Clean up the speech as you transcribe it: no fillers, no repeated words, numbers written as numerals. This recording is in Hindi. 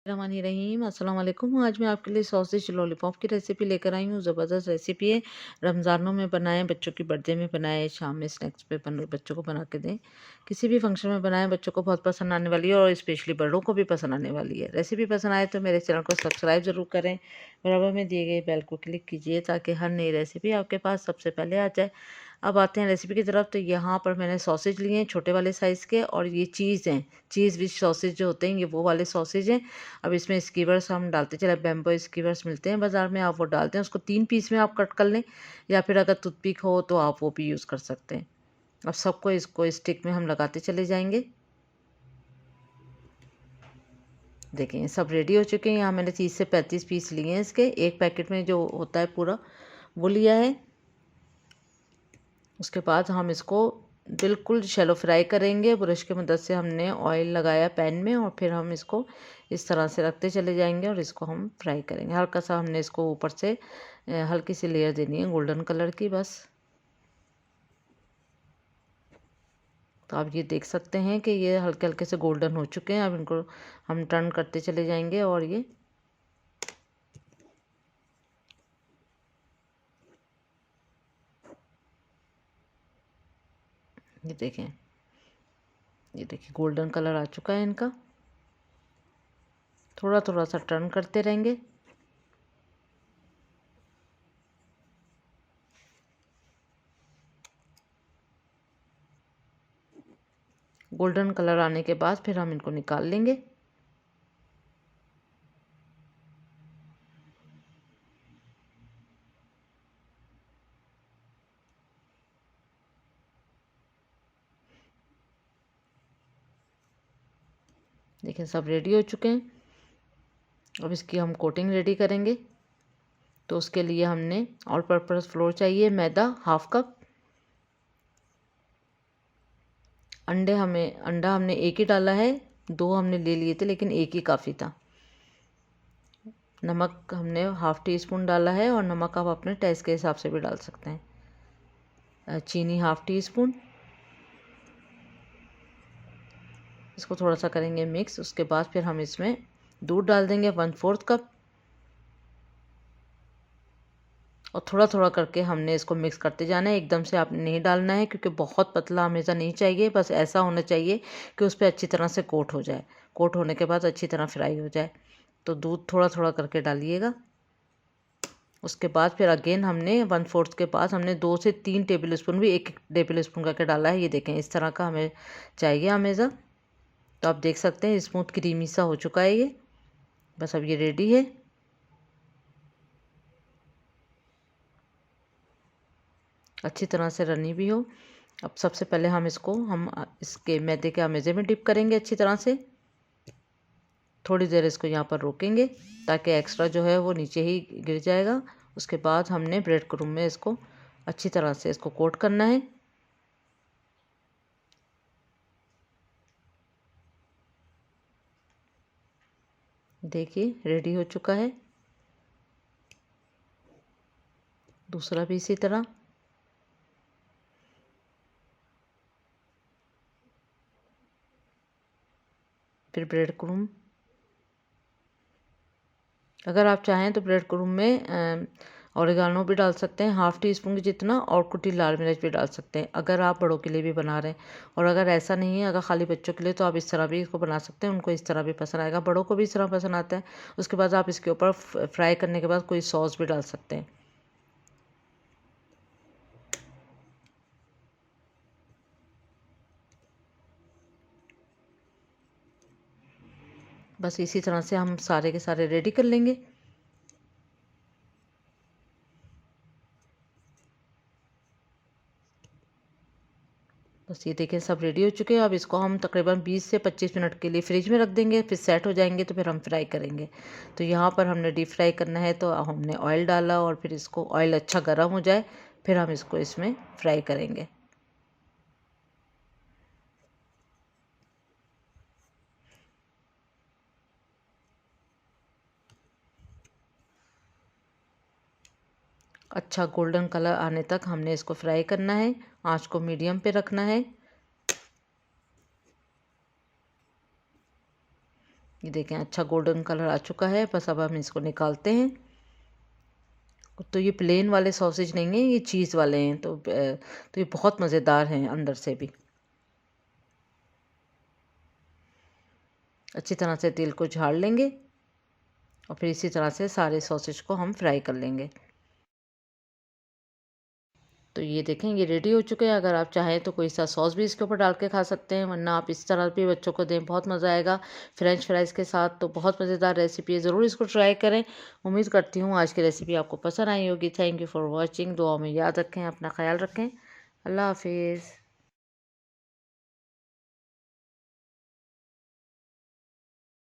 रहीम अस्सलाम वालेकुम। आज मैं आपके लिए सॉसेज लॉलीपॉप की रेसिपी लेकर आई हूँ। ज़बरदस्त रेसिपी है। रमज़ानों में बनाएं, बच्चों की बर्थडे में बनाएं, शाम में स्नैक्स पे बच्चों को बना के दें, किसी भी फंक्शन में बनाएं, बच्चों को बहुत पसंद आने वाली है और स्पेशली बड़ों को भी पसंद आने वाली है। रेसिपी पसंद आए तो मेरे चैनल को सब्सक्राइब ज़रूर करें, बराबर में दिए गए बेल को क्लिक कीजिए ताकि हर नई रेसिपी आपके पास सबसे पहले आ जाए। अब आते हैं रेसिपी की तरफ। तो यहाँ पर मैंने सॉसेज लिए हैं छोटे वाले साइज़ के, और ये चीज़ हैं, चीज़ विच सॉसेज जो होते हैं, ये वो वाले सॉसेज हैं। अब इसमें स्कीवर्स हम डालते चले, बैम्बो स्कीवर्स मिलते हैं बाज़ार में, आप वो डालते हैं। उसको 3 पीस में आप कट कर लें, या फिर अगर टूथपिक हो तो आप वो भी यूज़ कर सकते हैं। अब सबको इसको स्टिक में हम लगाते चले जाएंगे। देखें सब रेडी हो चुके हैं। यहाँ मैंने 30 से 35 पीस लिए हैं इसके। एक पैकेट में जो होता है पूरा वो लिया है। उसके बाद हम इसको बिल्कुल शैलो फ्राई करेंगे। ब्रश की मदद से हमने ऑयल लगाया पैन में, और फिर हम इसको इस तरह से रखते चले जाएंगे और इसको हम फ्राई करेंगे। हल्का सा हमने इसको ऊपर से हल्की सी लेयर देनी है गोल्डन कलर की, बस। तो आप ये देख सकते हैं कि ये हल्के हल्के से गोल्डन हो चुके हैं। अब इनको हम टर्न करते चले जाएंगे, और ये देखें गोल्डन कलर आ चुका है इनका। थोड़ा थोड़ा सा टर्न करते रहेंगे। गोल्डन कलर आने के बाद फिर हम इनको निकाल लेंगे। देखिए सब रेडी हो चुके हैं। अब इसकी हम कोटिंग रेडी करेंगे। तो उसके लिए हमने ऑल पर्पस फ्लोर चाहिए, मैदा हाफ कप, अंडा हमने एक ही डाला है, 2 हमने ले लिए थे लेकिन एक ही काफ़ी था। नमक हमने हाफ टी स्पून डाला है, और नमक आप अपने टेस्ट के हिसाब से भी डाल सकते हैं। चीनी हाफ टी स्पून। इसको थोड़ा सा करेंगे मिक्स। उसके बाद फिर हम इसमें दूध डाल देंगे 1/4 कप, और थोड़ा थोड़ा करके हमने इसको मिक्स करते जाना है। एकदम से आपने नहीं डालना है, क्योंकि बहुत पतला हमेशा नहीं चाहिए, बस ऐसा होना चाहिए कि उस पर अच्छी तरह से कोट हो जाए। कोट होने के बाद अच्छी तरह फ्राई हो जाए। तो दूध थोड़ा थोड़ा करके डालिएगा। उसके बाद फिर अगेन हमने 1/4 के पास हमने 2 से 3 टेबल स्पून भी एक टेबल स्पून करके डाला है। ये देखें इस तरह का हमें चाहिए हमेशा। तो आप देख सकते हैं स्मूथ क्रीमी सा हो चुका है ये। बस अब ये रेडी है। अच्छी तरह से रनी भी हो। अब सबसे पहले हम इसके मैदे के अमेज़े में डिप करेंगे अच्छी तरह से। थोड़ी देर इसको यहाँ पर रोकेंगे ताकि एक्स्ट्रा जो है वो नीचे ही गिर जाएगा। उसके बाद हमने ब्रेड क्रूम में इसको अच्छी तरह से इसको कोट करना है। देखिए रेडी हो चुका है। दूसरा भी इसी तरह। फिर ब्रेड क्रूम, अगर आप चाहें तो ब्रेड क्रूम में ऑरिगानो भी डाल सकते हैं हाफ टी स्पून की जितना, और कुटी लाल मिर्च भी डाल सकते हैं अगर आप बड़ों के लिए भी बना रहे हैं। और अगर ऐसा नहीं है, अगर खाली बच्चों के लिए, तो आप इस तरह भी इसको बना सकते हैं। उनको इस तरह भी पसंद आएगा, बड़ों को भी इस तरह पसंद आता है। उसके बाद आप इसके ऊपर फ्राई करने के बाद कोई सॉस भी डाल सकते हैं। बस इसी तरह से हम सारे के सारे रेडी कर लेंगे। बस ये देखें सब रेडी हो चुके हैं। अब इसको हम तकरीबन 20 से 25 मिनट के लिए फ्रिज में रख देंगे, फिर सेट हो जाएंगे तो फिर हम फ्राई करेंगे। तो यहाँ पर हमने डीप फ्राई करना है, तो हमने ऑयल डाला, और फिर इसको ऑयल अच्छा गर्म हो जाए फिर हम इसको इसमें फ्राई करेंगे। अच्छा गोल्डन कलर आने तक हमने इसको फ्राई करना है। आँच को मीडियम पे रखना है। ये देखें अच्छा गोल्डन कलर आ चुका है। बस अब हम इसको निकालते हैं। तो ये प्लेन वाले सॉसेज नहीं हैं, ये चीज़ वाले हैं। तो ये बहुत मज़ेदार हैं अंदर से भी। अच्छी तरह से तेल को झाड़ लेंगे और फिर इसी तरह से सारे सॉसेज को हम फ्राई कर लेंगे। तो ये देखें ये रेडी हो चुके हैं। अगर आप चाहें तो कोई सा सॉस भी इसके ऊपर डाल के खा सकते हैं, वरना आप इस तरह भी बच्चों को दें, बहुत मज़ा आएगा फ्रेंच फ्राइज़ के साथ। तो बहुत मज़ेदार रेसिपी है, ज़रूर इसको ट्राई करें। उम्मीद करती हूँ आज की रेसिपी आपको पसंद आई होगी। Thank you for watching. दुआ में याद रखें, अपना ख्याल रखें। अल्लाह हाफिज़।